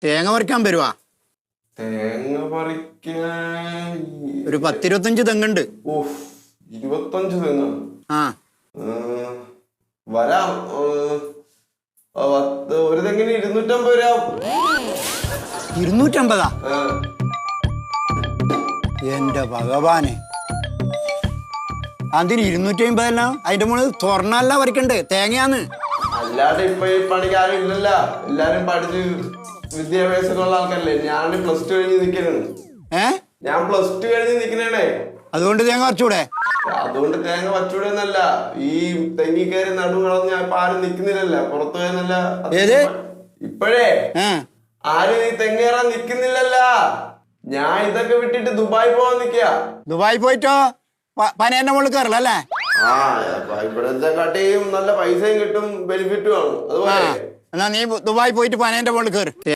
തേങ്ങ പറിക്കാൻ വരുവാ. തേങ്ങ പറിക്കാൻ ഒരു 10-25 തെങ്ങുണ്ട്. 25 തെങ്ങ്. ആ വരാം. ഒരു തെങ്ങിന് 250 രൂപ. 250? എന്റെ ഭഗവാനെ, അതിന് 250 അതിന്റെ മുകളിൽ തുറന്നല്ല പറിക്കണ്ടേ, തേങ്ങയാന്ന്. അല്ലാണ്ട് ഇപ്പൊ ഈ പണിക്ക് ആരും ഇല്ലല്ല, എല്ലാരും പഠിച്ച് വിദ്യാഭ്യാസമുള്ള ആൾക്കാരല്ലേ. ഞാൻ +2 കഴിഞ്ഞ് നിക്കണേ. ഞാൻ +2 കഴിഞ്ഞ് നിക്കണേ. അതുകൊണ്ട് തേങ്ങ പറിച്ചൂടെ? അതുകൊണ്ട് തേങ്ങ വച്ചൂടെ എന്നല്ല, ഈ തെങ്ങി കയറി നടു കളഞ്ഞ ഇപ്പൊ ആരും നിക്കുന്നില്ലല്ല, പുറത്തു പോയെന്നല്ല. ഇപ്പോഴേ ആരും ഈ തെങ്ങേറാൻ നിക്കുന്നില്ലല്ല. ഞാൻ ഇതൊക്കെ വിട്ടിട്ട് ദുബായ് പോവാൻ നിക്കാ. ദുബായ് പോയിട്ടോ പനേന്റെ മുകളിൽ കയറല അല്ലേ? ഇവിടത്തെ കാട്ടിയും നല്ല പൈസയും കിട്ടും, ബെനിഫിറ്റും ആണ്. അതുപോലെ എന്നാ നീ ദുബായ് പോയിട്ട് പനേന്റെ മുകളിൽ കയറി.